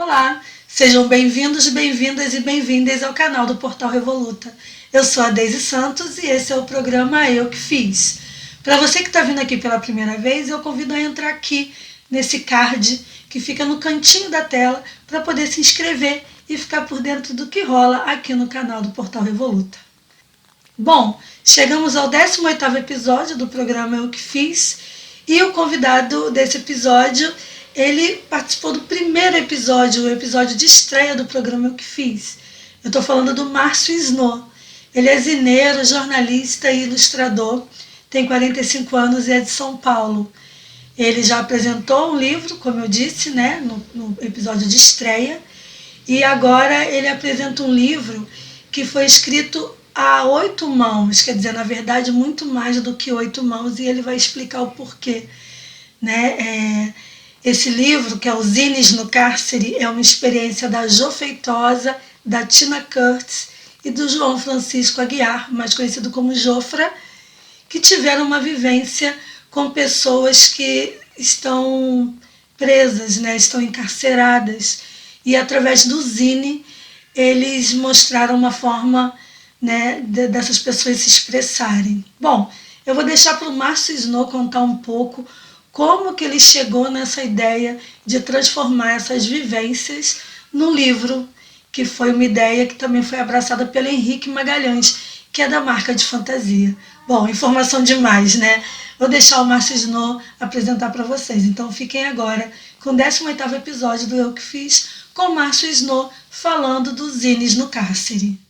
Olá, sejam bem-vindos, bem-vindas e bem-vindas ao canal do Portal Revoluta. Eu sou a Deise Santos e esse é o programa Eu Que Fiz. Para você que está vindo aqui pela primeira vez, eu convido a entrar aqui nesse card que fica no cantinho da tela para poder se inscrever e ficar por dentro do que rola aqui no canal do Portal Revoluta. Bom, chegamos ao 18º episódio do programa Eu Que Fiz e o convidado desse episódio, ele participou do primeiro episódio, o episódio de estreia do programa Eu Que Fiz. Eu estou falando do Márcio Snow. Ele é zineiro, jornalista e ilustrador, tem 45 anos e é de São Paulo. Ele já apresentou um livro, como eu disse, né, no episódio de estreia, e agora ele apresenta um livro que foi escrito a 8 mãos, quer dizer, na verdade, muito mais do que 8 mãos, e ele vai explicar o porquê, né? Esse livro, que é o Zines no Cárcere, é uma experiência da Jo Feitosa, da Tina Kurtz e do João Francisco Aguiar, mais conhecido como Jofra, que tiveram uma vivência com pessoas que estão presas, né, estão encarceradas. E através do Zine, eles mostraram uma forma, né, dessas pessoas se expressarem. Bom, eu vou deixar para o Márcio Snow contar um pouco como que ele chegou nessa ideia de transformar essas vivências no livro, que foi uma ideia que também foi abraçada pelo Henrique Magalhães, que é da marca de fantasia. Bom, informação demais, né? Vou deixar o Márcio Snow apresentar para vocês. Então fiquem agora com o 18º episódio do Eu Que Fiz, com o Márcio Snow falando dos Zines no Cárcere.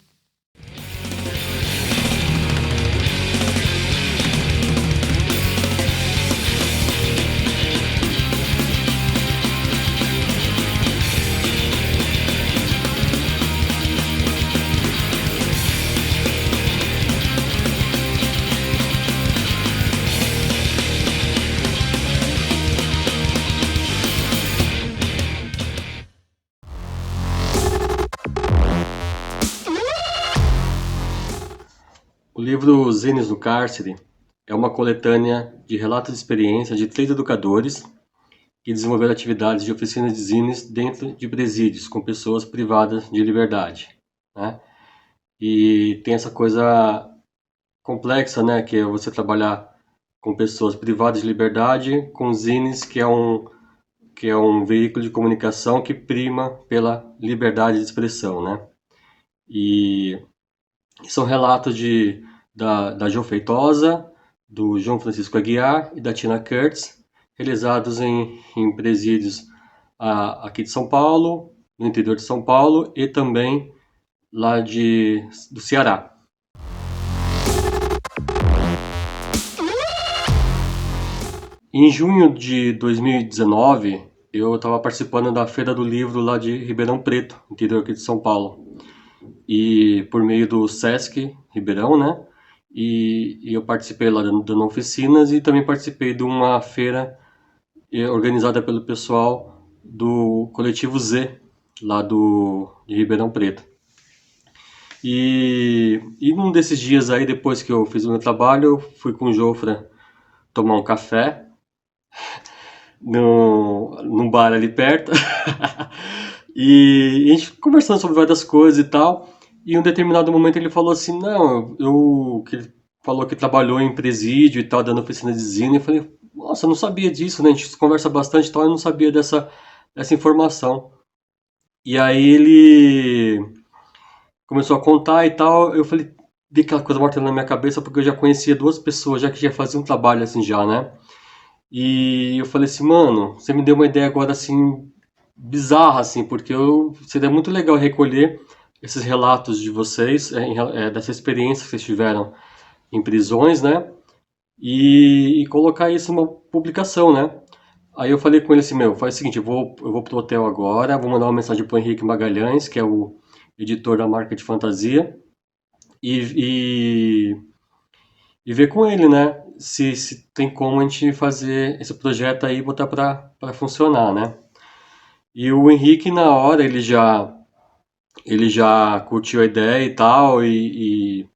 O livro Zines no Cárcere é uma coletânea de relatos de experiência de 3 educadores que desenvolveram atividades de oficinas de zines dentro de presídios com pessoas privadas de liberdade, né? E tem essa coisa complexa, né, que é você trabalhar com pessoas privadas de liberdade, com zines, que é um veículo de comunicação que prima pela liberdade de expressão, né? E são relatos da Jo Feitosa, do João Francisco Aguiar e da Tina Kurtz, realizados em presídios aqui de São Paulo, no interior de São Paulo e também lá do Ceará. Em junho de 2019, eu estava participando da Feira do Livro lá de Ribeirão Preto, interior aqui de São Paulo. E por meio do Sesc Ribeirão, né? E eu participei lá dando oficinas e também participei de uma feira organizada pelo pessoal do Coletivo Z, lá de Ribeirão Preto. E num desses dias aí, depois que eu fiz o meu trabalho, eu fui com o Jofra tomar um café num bar ali perto. E a gente conversando sobre várias coisas e tal. E em um determinado momento ele falou assim, que ele falou que trabalhou em presídio e tal, dando oficina de zine. Eu falei, nossa, eu não sabia disso, né? A gente conversa bastante e tal, eu não sabia dessa informação. E aí ele começou a contar e tal, eu falei, vi aquela coisa martelando na minha cabeça, porque eu já conhecia 2 pessoas, já que já faziam um trabalho assim já, né? E eu falei assim, mano, você me deu uma ideia agora assim, bizarra assim, porque seria muito legal recolher esses relatos de vocês, dessa experiência que vocês tiveram em prisões, né? E colocar isso numa publicação, né? Aí eu falei com ele assim, faz o seguinte, eu vou pro hotel agora, vou mandar uma mensagem pro Henrique Magalhães, que é o editor da marca de fantasia, e ver com ele, né? Se tem como a gente fazer esse projeto aí e botar para funcionar, né? E o Henrique, na hora, ele já curtiu a ideia e tal, e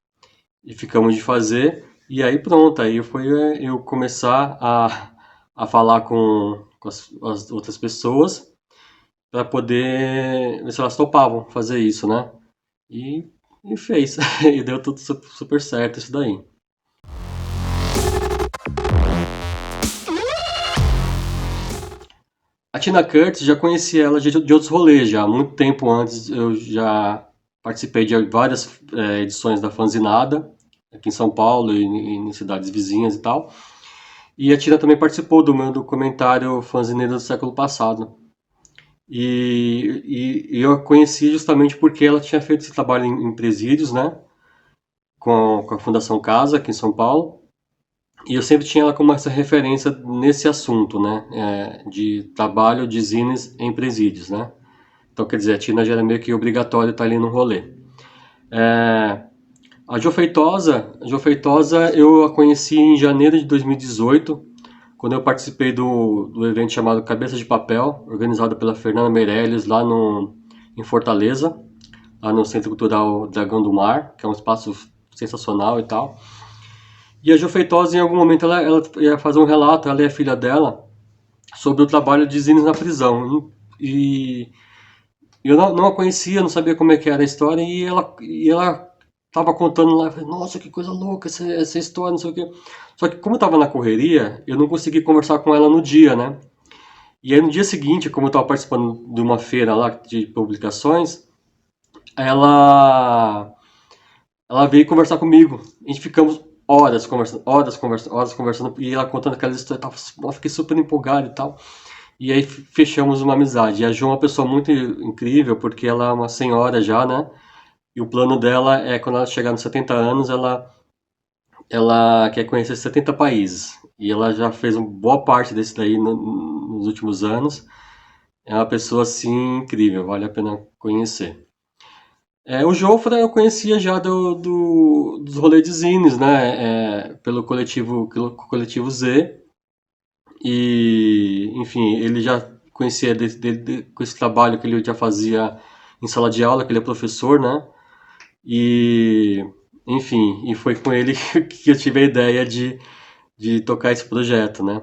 ficamos de fazer. E aí pronto, aí foi eu começar a falar com as outras pessoas. para poder ver se elas topavam fazer isso, né? E, e fez. E deu tudo super certo isso daí. A Tina Curtis, já conhecia ela de outros rolês já. Há muito tempo antes eu já participei de várias edições da Fanzinada, aqui em São Paulo e em cidades vizinhas e tal. E a Tina também participou do meu documentário Fanzineira do Século Passado. E eu a conheci justamente porque ela tinha feito esse trabalho em presídios, né? Com a Fundação Casa, aqui em São Paulo. E eu sempre tinha ela como essa referência nesse assunto, né? De trabalho de zines em presídios, né? Então, quer dizer, a Tina já era meio que obrigatório estar ali no rolê. É, a Jo Feitosa eu a conheci em janeiro de 2018, quando eu participei do evento chamado Cabeça de Papel, organizado pela Fernanda Meirelles lá em Fortaleza, lá no Centro Cultural Dragão do Mar, que é um espaço sensacional e tal. E a Jo Feitosa, em algum momento, ela ia fazer um relato, ela e a filha dela, sobre o trabalho de zines na prisão. E eu não a conhecia, não sabia como é que era a história, e ela tava contando lá, eu falei, nossa, que coisa louca essa história, não sei o quê. Só que como eu tava na correria, eu não consegui conversar com ela no dia, né? E aí no dia seguinte, como eu estava participando de uma feira lá de publicações, ela, ela veio conversar comigo. A gente ficamos horas conversando, e ela contando aquelas histórias, eu fiquei super empolgado e tal. E aí fechamos uma amizade. E a Jo é uma pessoa muito incrível, porque ela é uma senhora já, né? E o plano dela é, quando ela chegar nos 70 anos, ela quer conhecer 70 países. E ela já fez uma boa parte desse daí nos últimos anos. É uma pessoa assim incrível, vale a pena conhecer. O Jofra eu conhecia já dos rolês de zines, né? Pelo coletivo Z. E, enfim, ele já conhecia com esse trabalho que ele já fazia em sala de aula, que ele é professor, né? E, enfim, e foi com ele que eu tive a ideia de tocar esse projeto, né?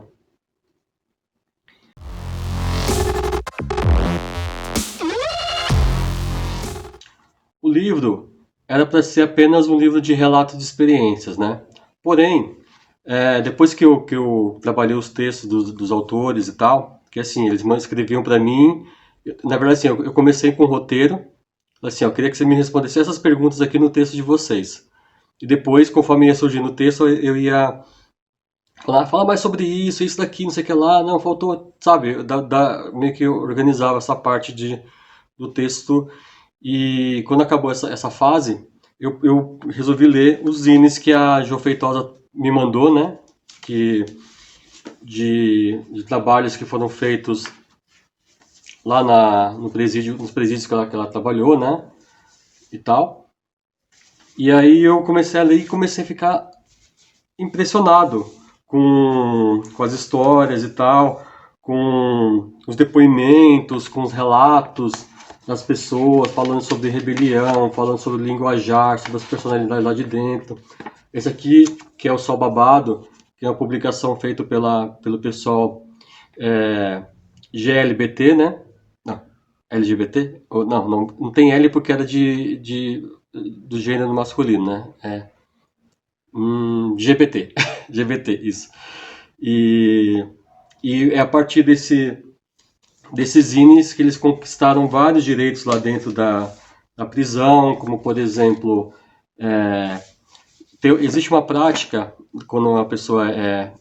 O livro era para ser apenas um livro de relatos de experiências, né? Porém, depois que eu trabalhei os textos dos autores e tal, que assim, eles escreviam para mim, na verdade assim, eu comecei com o roteiro, assim, eu queria que você me respondesse essas perguntas aqui no texto de vocês. E depois, conforme ia surgindo o texto, eu ia falar, fala mais sobre isso daqui, não sei o que lá, não, faltou, sabe, meio que eu organizava essa parte do texto. E quando acabou essa fase, eu resolvi ler os zines que a Jo Feitosa me mandou, né? Que, de trabalhos que foram feitos lá no presídio, nos presídios que ela trabalhou, né? E tal. E aí eu comecei a ler e comecei a ficar impressionado com as histórias e tal, com os depoimentos, com os relatos das pessoas falando sobre rebelião, falando sobre linguajar, sobre as personalidades lá de dentro. Esse aqui, que é o Sol Babado, que é uma publicação feita pelo pessoal GLBT, né? Não, LGBT? Não tem L porque era do gênero masculino, né? GPT. GBT, isso. E, e é a partir desses zines que eles conquistaram vários direitos lá dentro da prisão, como por exemplo, existe uma prática quando uma pessoa é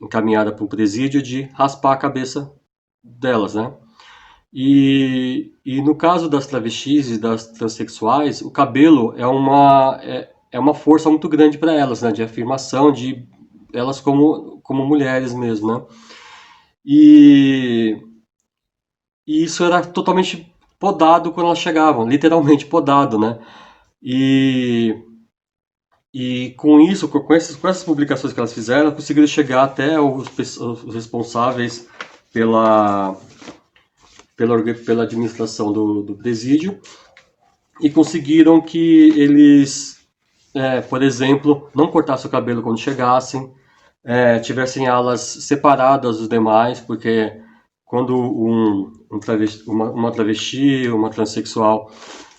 encaminhada para um presídio de raspar a cabeça delas, né? E no caso das travestis e das transexuais, o cabelo é uma força muito grande para elas, né? De afirmação de elas como mulheres mesmo, né? E, e isso era totalmente podado quando elas chegavam, literalmente podado, né? E, e com isso, com essas publicações que elas fizeram, conseguiram chegar até os responsáveis pela, pela administração do presídio e conseguiram que eles, por exemplo, não cortassem o cabelo quando chegassem, tivessem alas separadas dos demais, porque quando uma travesti, uma transexual,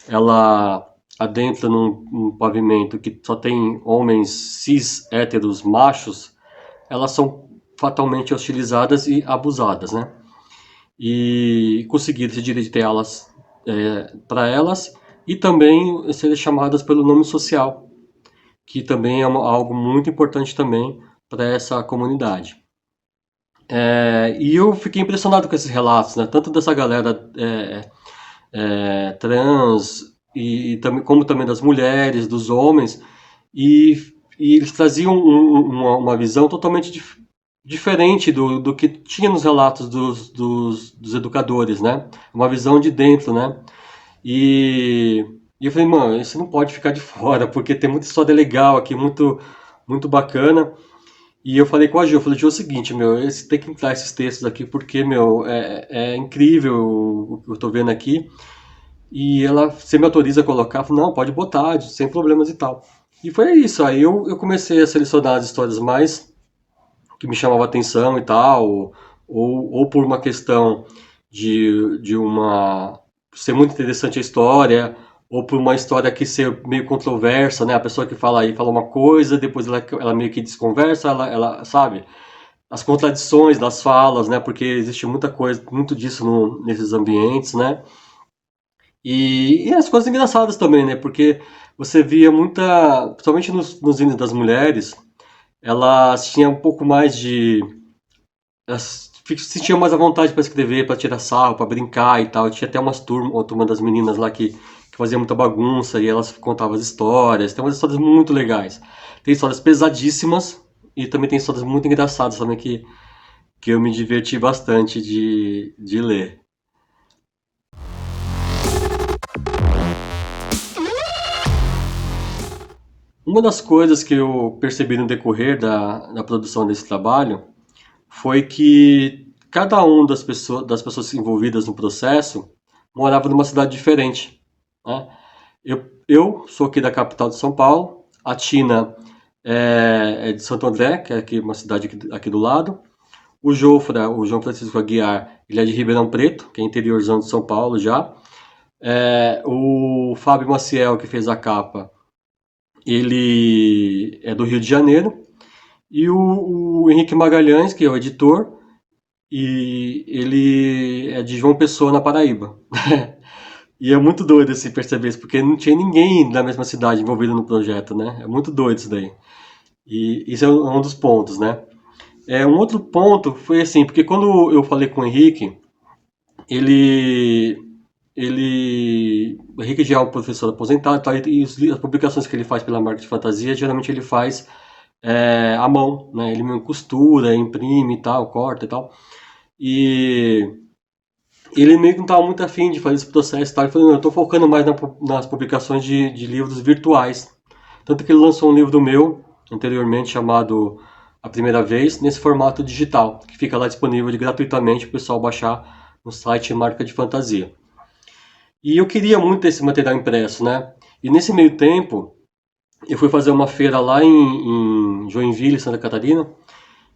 ela adentra num pavimento que só tem homens cis, héteros, machos, elas são fatalmente hostilizadas e abusadas, né? E conseguir esse direito de ter elas para elas e também serem chamadas pelo nome social, que também é algo muito importante também para essa comunidade. E eu fiquei impressionado com esses relatos, né? Tanto dessa galera trans e também, como também das mulheres, dos homens, e, e eles traziam uma visão totalmente diferente do que tinha nos relatos dos educadores, né? Uma visão de dentro, né? E, e eu falei, mano, isso não pode ficar de fora, porque tem muita história legal aqui, muito, muito bacana. E eu falei com a Gil, eu falei, Gil, é o seguinte, meu, você tem que entrar esses textos aqui, porque, meu, é incrível o que eu tô vendo aqui. E ela, você me autoriza a colocar? Eu falei, não, pode botar, sem problemas e tal. E foi isso, aí eu comecei a selecionar as histórias mais que me chamavam a atenção e tal, ou por uma questão de uma ser muito interessante a história, ou por uma história que ser meio controversa, né? A pessoa que fala aí fala uma coisa, depois ela meio que desconversa, ela sabe? As contradições das falas, né? Porque existe muita coisa, muito disso nesses ambientes, né? E as coisas engraçadas também, né? Porque você via muita, principalmente nos hinos das mulheres, elas tinham um pouco mais de. Elas se sentiam mais à vontade para escrever, para tirar sarro, para brincar e tal. Tinha até uma turma das meninas lá que fazia muita bagunça e elas contavam as histórias. Tem umas histórias muito legais. Tem histórias pesadíssimas e também tem histórias muito engraçadas também que eu me diverti bastante de ler. Uma das coisas que eu percebi no decorrer da produção desse trabalho foi que cada um das pessoas envolvidas no processo morava numa cidade diferente, né? Eu sou aqui da capital de São Paulo, a Tina é de Santo André, que é aqui uma cidade aqui do lado. O Jofra, o João Francisco Aguiar, ele é de Ribeirão Preto, que é interiorzão de São Paulo já. O Fábio Maciel, que fez a capa, ele é do Rio de Janeiro. E o Henrique Magalhães, que é o editor, e ele é de João Pessoa, na Paraíba. E é muito doido assim, perceber isso, porque não tinha ninguém da mesma cidade envolvido no projeto, né? É muito doido isso daí. E isso é um dos pontos, né? Um outro ponto foi assim, porque quando eu falei com o Henrique, ele, o Henrique já é um professor aposentado, tá? E as publicações que ele faz pela marca de fantasia, geralmente ele faz à mão, né? Ele mesmo costura, imprime e tal, corta e tal. E ele meio que não estava muito afim de fazer esse processo e tal. Ele falou, não, eu estou focando mais nas publicações de livros virtuais. Tanto que ele lançou um livro meu, anteriormente, chamado A Primeira Vez, nesse formato digital, que fica lá disponível gratuitamente para o pessoal baixar no site Marca de Fantasia. E eu queria muito esse material impresso, né? E nesse meio tempo, eu fui fazer uma feira lá em Joinville, Santa Catarina,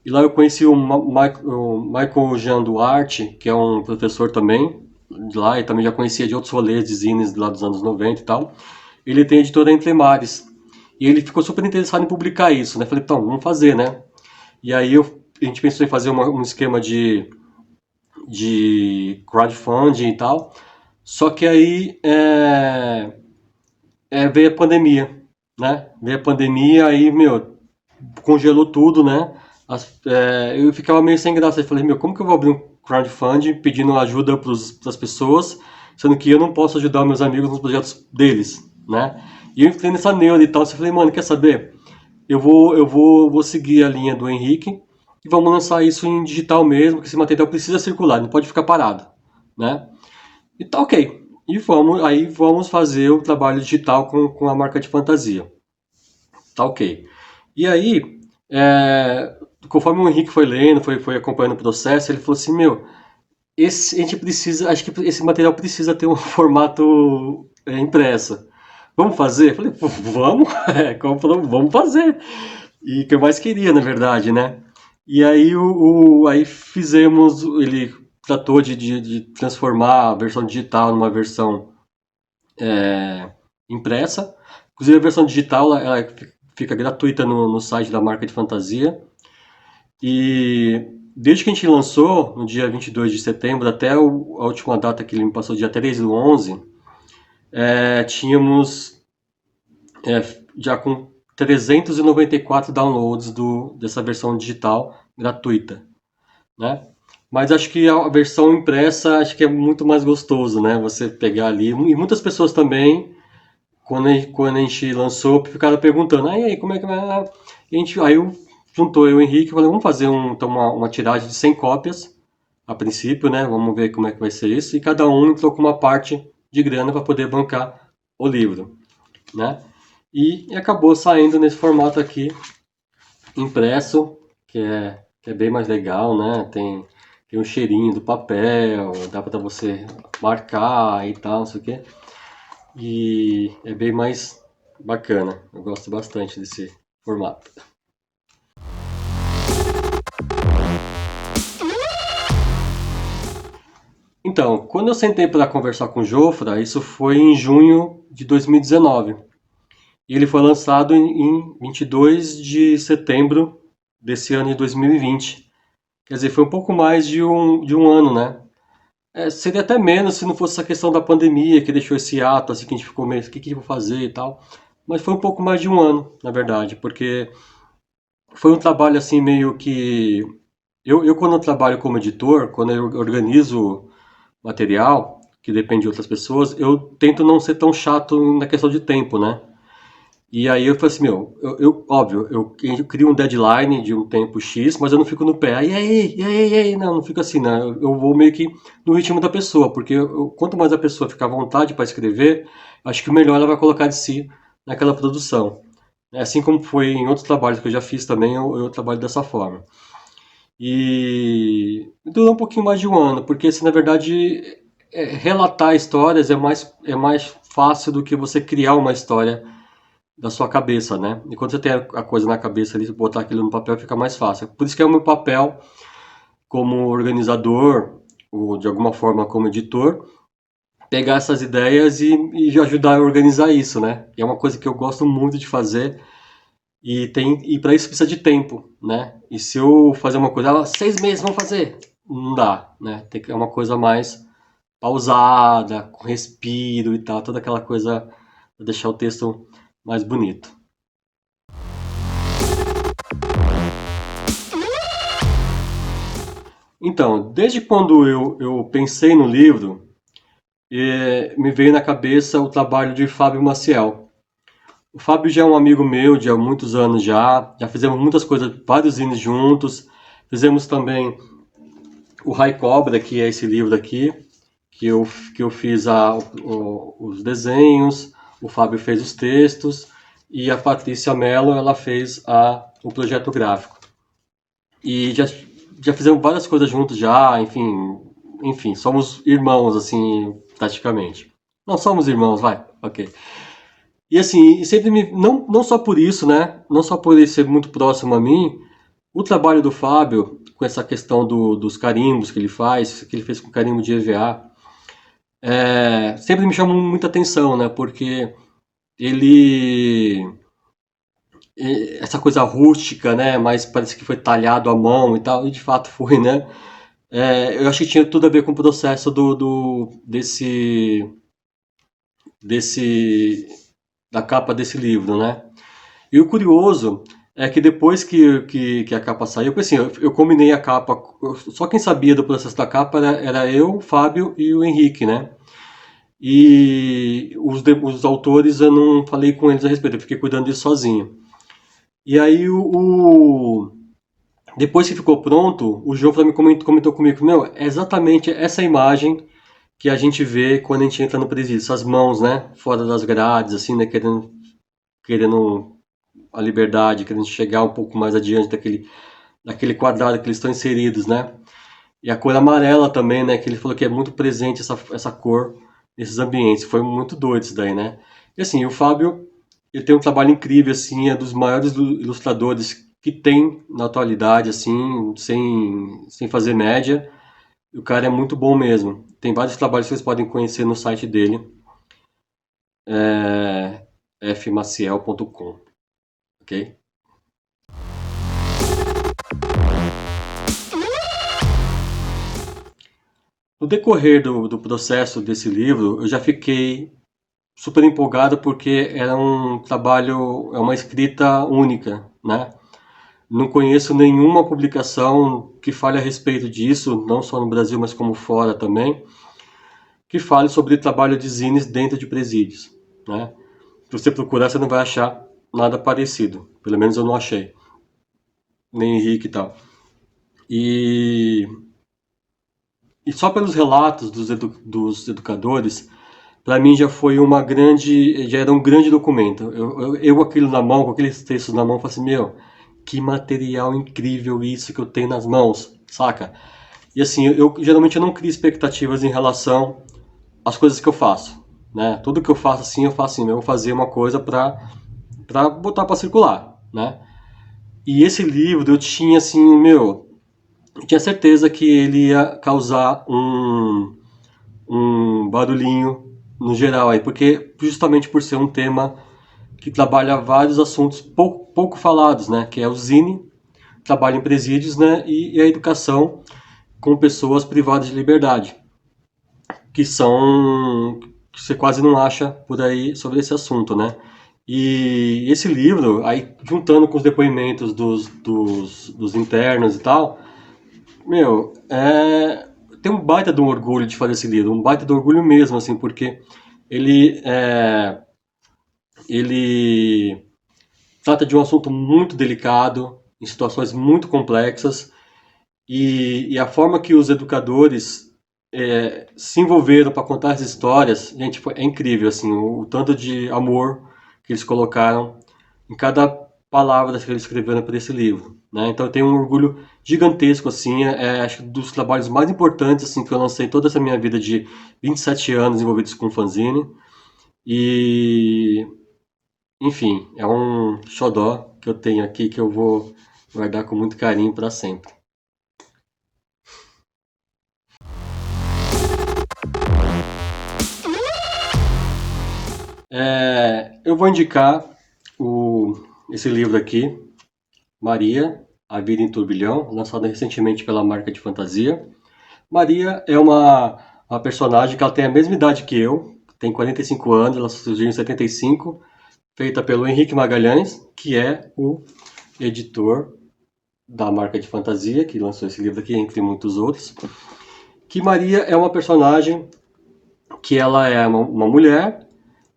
e lá eu conheci o Michael Jean Duarte, que é um professor também de lá, e também já conhecia de outros rolês de zines lá dos anos 90 e tal. Ele tem a editora Entre Mares, e ele ficou super interessado em publicar isso, né? Falei, então, vamos fazer, né? E aí a gente pensou em fazer um esquema de crowdfunding e tal, só que aí veio a pandemia, né? Veio a pandemia, aí, meu, congelou tudo, né? Eu ficava meio sem graça. Eu falei, meu, como que eu vou abrir um crowdfunding pedindo ajuda para as pessoas, sendo que eu não posso ajudar meus amigos nos projetos deles, né? E eu entrei nessa neura e tal. Eu falei, mano, quer saber? Eu vou seguir a linha do Henrique e vamos lançar isso em digital mesmo, que esse material precisa circular, não pode ficar parado, né? E tá ok. E vamos fazer o trabalho digital com a marca de fantasia. Tá ok. E aí, conforme o Henrique foi lendo, foi acompanhando o processo, ele falou assim, meu, a gente precisa, acho que esse material precisa ter um formato impresso. Vamos fazer? Eu falei, vamos, vamos fazer. E que eu mais queria, na verdade, né? E aí, aí fizemos, ele tratou de transformar a versão digital numa versão impressa. Inclusive a versão digital ela fica gratuita no site da marca de fantasia. E desde que a gente lançou, no dia 22 de setembro, até a última data que ele me passou, dia 3/11, tínhamos já com 394 downloads dessa versão digital gratuita, né? Mas acho que a versão impressa acho que é muito mais gostoso, né? Você pegar ali. E muitas pessoas também, quando a gente lançou, ficaram perguntando, aí, como é que vai? Aí juntou eu e o Henrique e falei, vamos fazer então, uma tiragem de 100 cópias, a princípio, né? Vamos ver como é que vai ser isso. E cada um entrou com uma parte de grana para poder bancar o livro, né? E acabou saindo nesse formato aqui, impresso, que é bem mais legal, né? Tem um cheirinho do papel, dá para você marcar e tal, não sei o quê. E é bem mais bacana. Eu gosto bastante desse formato. Então, quando eu sentei para conversar com o Jofra, isso foi em junho de 2019. E ele foi lançado em 22 de setembro desse ano de 2020. Quer dizer, foi um pouco mais de um ano, né? Seria até menos se não fosse essa questão da pandemia, que deixou esse ato, assim, que a gente ficou meio, o que eu vou fazer e tal. Mas foi um pouco mais de um ano, na verdade, porque foi um trabalho, assim, meio que... Eu quando eu trabalho como editor, quando eu organizo material, que depende de outras pessoas, eu tento não ser tão chato na questão de tempo, né? E aí eu falei assim, óbvio, eu crio um deadline de um tempo X, mas eu não fico no pé, e aí, não fico assim, né? Eu vou meio que no ritmo da pessoa, porque quanto mais a pessoa ficar à vontade para escrever, acho que melhor ela vai colocar de si naquela produção. Assim como foi em outros trabalhos que eu já fiz também, eu trabalho dessa forma. E durou um pouquinho mais de um ano, porque assim, na verdade, relatar histórias é mais fácil do que você criar uma história da sua cabeça, né? E quando você tem a coisa na cabeça ali, botar aquilo no papel fica mais fácil. Por isso que é o meu papel como organizador, ou de alguma forma como editor, pegar essas ideias e ajudar a organizar isso, né? E é uma coisa que eu gosto muito de fazer e para isso precisa de tempo, né? E se eu fazer uma coisa, 6 meses vão fazer, não dá, né? É uma coisa mais pausada, com respiro e tal, toda aquela coisa para deixar o texto mais bonito. Então, desde quando eu pensei no livro, me veio na cabeça o trabalho de Fábio Maciel. O Fábio já é um amigo meu de há muitos anos já fizemos muitas coisas, vários zines juntos, fizemos também o Rai Cobra, que é esse livro aqui, que eu fiz os desenhos, o Fábio fez os textos, e a Patrícia Mello, ela fez o projeto gráfico. E já fizemos várias coisas juntos já, enfim, somos irmãos, assim, praticamente. Não somos irmãos, vai, ok. E assim, sempre não só por isso, né, não só por ele ser muito próximo a mim, o trabalho do Fábio, com essa questão dos carimbos que ele faz, que ele fez com carimbo de EVA, sempre me chamou muita atenção, né, porque ele essa coisa rústica, né? Mas parece que foi talhado à mão e tal, e de fato foi, né? Eu acho que tinha tudo a ver com o processo desse da capa desse livro, né? E o curioso é que depois que a capa saiu, assim, eu combinei a capa, só quem sabia do processo da capa era eu, o Fábio e o Henrique, né? E os autores eu não falei com eles a respeito, eu fiquei cuidando disso sozinho. E aí depois que ficou pronto, o Jofra me comentou comigo, meu, é exatamente essa imagem que a gente vê quando a gente entra no presídio, essas mãos, né, fora das grades, assim, né, querendo a liberdade, querendo chegar um pouco mais adiante daquele quadrado que eles estão inseridos, né. E a cor amarela também, né, que ele falou que é muito presente essa cor nesses ambientes. Foi muito doido isso daí, né. E assim, o Fábio, ele tem um trabalho incrível, assim, é dos maiores ilustradores que tem na atualidade, assim, sem fazer média. O cara é muito bom mesmo. Tem vários trabalhos que vocês podem conhecer no site dele, fmaciel.com, ok? No decorrer do processo desse livro, eu já fiquei super empolgado porque era um trabalho, é uma escrita única, né? Não conheço nenhuma publicação que fale a respeito disso, não só no Brasil, mas como fora também, que fale sobre trabalho de zines dentro de presídios, né? Se você procurar, você não vai achar nada parecido. Pelo menos eu não achei. Nem Henrique e tal. E, e só pelos relatos dos educadores, para mim já era um grande documento. Eu aquilo na mão, com aqueles textos na mão, falei assim, meu, que material incrível isso que eu tenho nas mãos, saca? E assim, eu geralmente eu não crio expectativas em relação às coisas que eu faço, né? Tudo que eu faço assim, eu faço assim, eu vou fazer uma coisa para botar para circular, né? E esse livro eu tinha assim, meu, eu tinha certeza que ele ia causar um barulhinho no geral aí, porque justamente por ser um tema que trabalha vários assuntos pouco falados, né? Que é o Zine, trabalho em presídios, né? E a educação com pessoas privadas de liberdade, que são que você quase não acha por aí sobre esse assunto, né? E esse livro, aí juntando com os depoimentos dos internos e tal, meu, tem um baita de um orgulho de fazer esse livro, um baita de um orgulho mesmo, assim, porque ele, ele trata de um assunto muito delicado, em situações muito complexas, e a forma que os educadores se envolveram para contar as histórias, gente, é incrível, assim, o tanto de amor que eles colocaram em cada palavra que eles escreveram para esse livro, né? Então eu tenho um orgulho gigantesco, assim, acho que dos trabalhos mais importantes, assim, que eu lancei toda essa minha vida de 27 anos envolvidos com fanzine, e, enfim, é um xodó que eu tenho aqui que eu vou guardar com muito carinho para sempre. Eu vou indicar esse livro aqui, Maria, A Vida em Turbilhão, lançado recentemente pela marca de fantasia. Maria é uma personagem que ela tem a mesma idade que eu, tem 45 anos, ela surgiu em 75, feita pelo Henrique Magalhães, que é o editor da marca de fantasia, que lançou esse livro aqui, entre muitos outros. Que Maria é uma personagem que ela é uma mulher,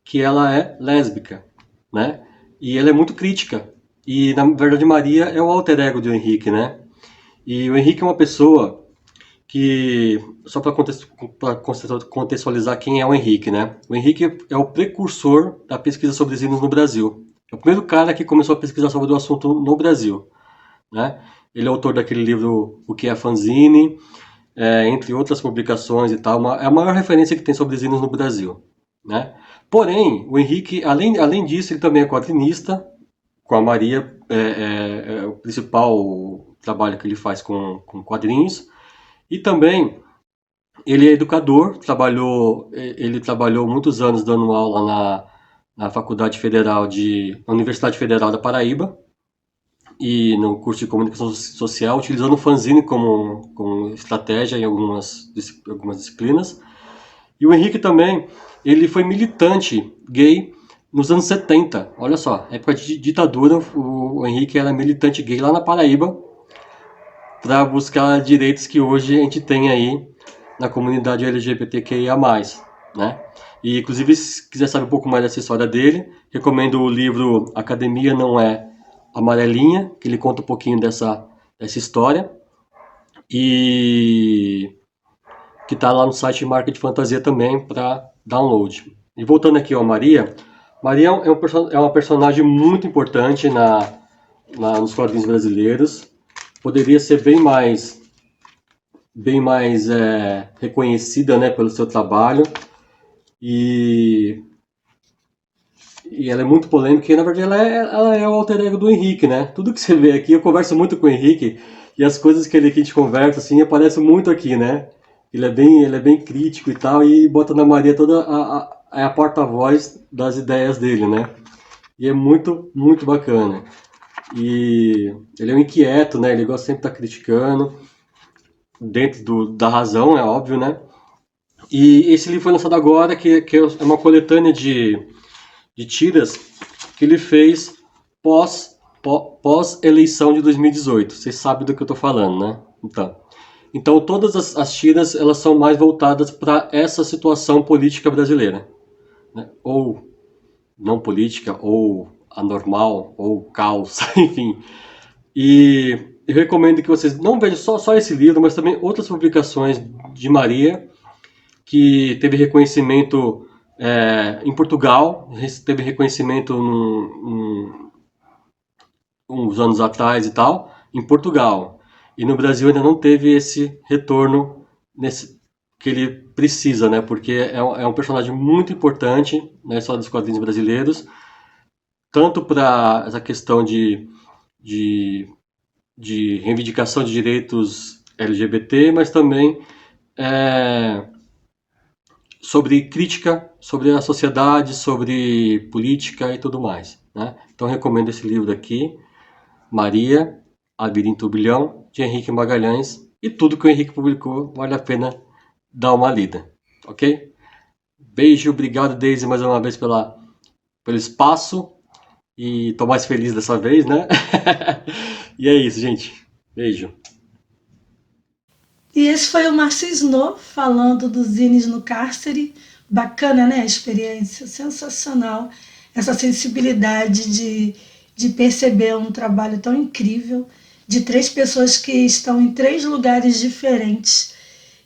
que ela é lésbica, né? E ela é muito crítica. E, na verdade, Maria é o alter ego do Henrique, né? E o Henrique é uma pessoa que, só para contextualizar quem é o Henrique, né? O Henrique é o precursor da pesquisa sobre zines no Brasil. É o primeiro cara que começou a pesquisar sobre o assunto no Brasil, né? Ele é autor daquele livro O que é fanzine, entre outras publicações e tal. É a maior referência que tem sobre zines no Brasil, né? Porém, o Henrique, além disso, ele também é quadrinista. Com a Maria, é o principal trabalho que ele faz com quadrinhos. E também ele é educador, ele trabalhou muitos anos dando aula na na Universidade Federal da Paraíba, e no curso de comunicação social, utilizando o fanzine como estratégia em algumas disciplinas. E o Henrique também, ele foi militante gay nos anos 70. Olha só, época de ditadura, o Henrique era militante gay lá na Paraíba para buscar direitos que hoje a gente tem aí na comunidade LGBTQIA+, né? E, inclusive, se quiser saber um pouco mais dessa história dele, recomendo o livro Academia Não É Amarelinha, que ele conta um pouquinho dessa história, e que está lá no site Marca de Fantasia também para download. E voltando aqui ao Maria, Maria é uma personagem muito importante nos quadrinhos brasileiros. Poderia ser bem mais reconhecida, né, pelo seu trabalho, e ela é muito polêmica, e na verdade ela é o alter ego do Henrique, né? Tudo que você vê aqui, eu converso muito com o Henrique, e as coisas que a gente conversa, assim, aparecem muito aqui, né? ele é bem crítico e tal, e bota na Maria toda a porta-voz das ideias dele, né? E é muito, muito bacana. E ele é um inquieto, né? Ele gosta sempre de estar criticando, dentro da razão, é óbvio, né? E esse livro foi lançado agora, que é uma coletânea de tiras que ele fez pós-eleição de 2018. Vocês sabem do que eu estou falando, né? Então todas as tiras elas são mais voltadas para essa situação política brasileira, né? Ou não política, ou anormal, ou caos, enfim. E eu recomendo que vocês não vejam só esse livro, mas também outras publicações de Maria, que teve reconhecimento em Portugal, teve reconhecimento uns anos atrás e tal, em Portugal. E no Brasil ainda não teve esse retorno que ele precisa, né? Porque é um personagem muito importante na história dos quadrinhos brasileiros, tanto para essa questão de, de reivindicação de direitos LGBT, mas também sobre crítica, sobre a sociedade, sobre política e tudo mais, né? Então recomendo esse livro aqui, Maria, Labirinto Turbilhão, de Henrique Magalhães, e tudo que o Henrique publicou vale a pena dar uma lida, ok? Beijo, obrigado Daisy mais uma vez pelo espaço, e tô mais feliz dessa vez, né? E é isso, gente. Beijo. E esse foi o Márcio Snow falando dos zines no cárcere. Bacana, né? A experiência sensacional. Essa sensibilidade de perceber um trabalho tão incrível de 3 pessoas que estão em 3 lugares diferentes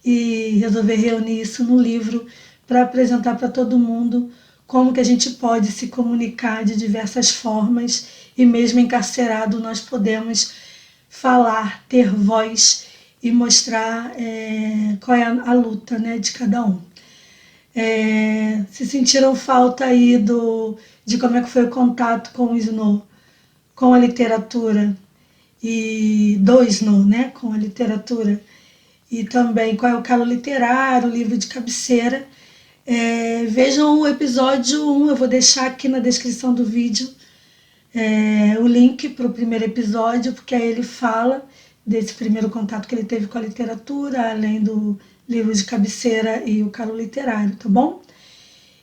e resolver reunir isso no livro para apresentar para todo mundo como que a gente pode se comunicar de diversas formas e mesmo encarcerado nós podemos falar, ter voz e mostrar qual é a luta, né, de cada um. Se sentiram falta aí de como é que foi o contato com o Snow, com a literatura, e do Snow, né, com a literatura, e também qual é o calo literário, o livro de cabeceira. Vejam o episódio 1, eu vou deixar aqui na descrição do vídeo o link para o primeiro episódio, porque aí ele fala desse primeiro contato que ele teve com a literatura, além do livro de cabeceira e o calo literário, tá bom?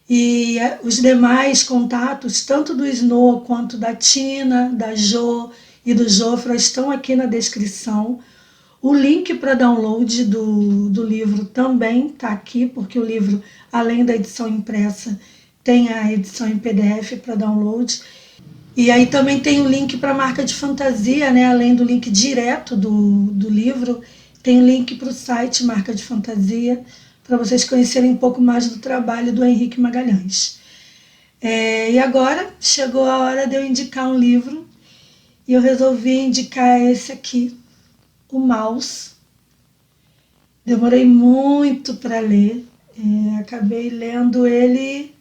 E os demais contatos, tanto do Snow quanto da Tina, da Jo e do Jofra, estão aqui na descrição. O link para download do livro também está aqui, porque o livro, além da edição impressa, tem a edição em PDF para download. E aí também tem o link para a marca de fantasia, né? Além do link direto do livro, tem o link para o site Marca de Fantasia, para vocês conhecerem um pouco mais do trabalho do Henrique Magalhães. E agora chegou a hora de eu indicar um livro, e eu resolvi indicar esse aqui, O Maus. Demorei muito para ler, acabei lendo ele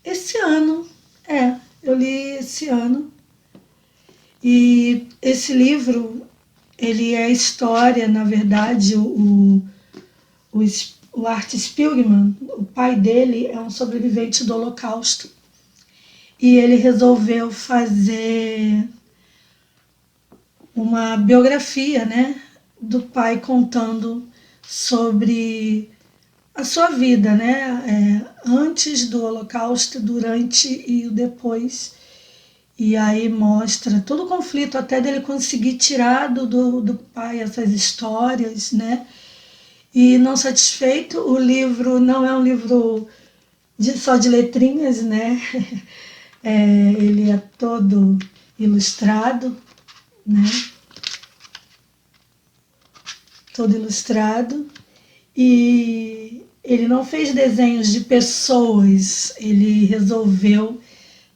esse ano. Eu li esse ano. E esse livro, ele é história, na verdade, o Art Spiegelman, o pai dele é um sobrevivente do Holocausto. E ele resolveu fazer uma biografia, né, do pai contando sobre a sua vida, né, antes do Holocausto, durante e o depois. E aí mostra todo o conflito até dele conseguir tirar do pai essas histórias, né? E não satisfeito, o livro não é um livro só de letrinhas, né? Ele é todo ilustrado, né? Todo ilustrado. E ele não fez desenhos de pessoas, ele resolveu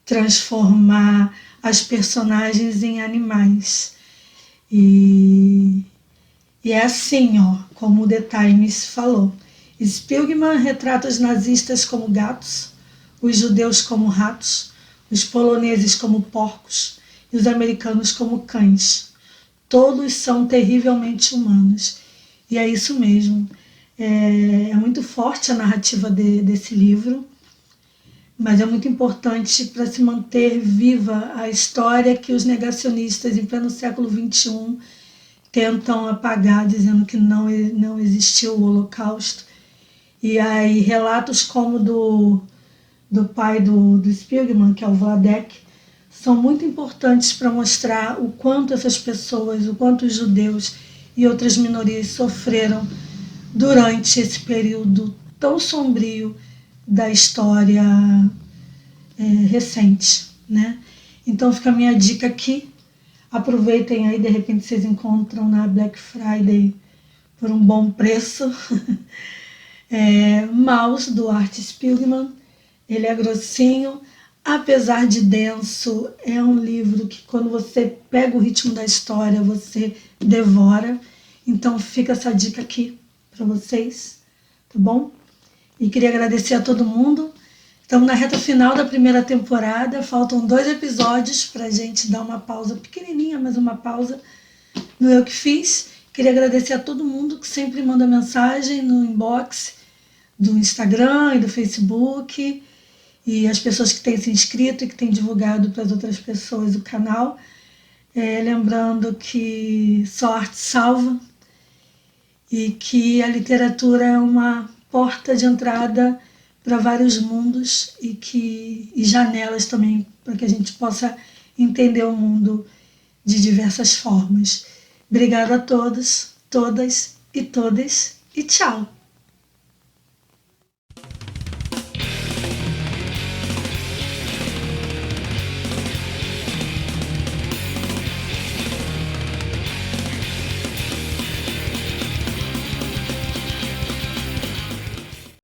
transformar as personagens em animais. E é assim, como o The Times falou. Spiegelman retrata os nazistas como gatos, os judeus como ratos, os poloneses como porcos e os americanos como cães. Todos são terrivelmente humanos. E é isso mesmo. É muito forte a narrativa desse livro, mas é muito importante para se manter viva a história que os negacionistas, em pleno século XXI, tentam apagar, dizendo que não existiu o Holocausto. E aí relatos como do pai do Spiegelman, que é o Vladek, são muito importantes para mostrar o quanto essas pessoas, o quanto os judeus e outras minorias sofreram durante esse período tão sombrio da história recente, né? Então fica a minha dica aqui. Aproveitem aí, de repente vocês encontram na Black Friday por um bom preço. Maus, do Art Spiegelman. Ele é grossinho, apesar de denso, é um livro que quando você pega o ritmo da história, você devora. Então fica essa dica aqui para vocês, tá bom? E queria agradecer a todo mundo. Estamos na reta final da primeira temporada, faltam 2 episódios para a gente dar uma pausa pequenininha, mas uma pausa no Eu Que Fiz. Queria agradecer a todo mundo que sempre manda mensagem no inbox do Instagram e do Facebook, e as pessoas que têm se inscrito e que têm divulgado para as outras pessoas o canal. Lembrando que só arte salva e que a literatura é uma porta de entrada para vários mundos e janelas também para que a gente possa entender o mundo de diversas formas. Obrigada a todos, todas e todas, e tchau!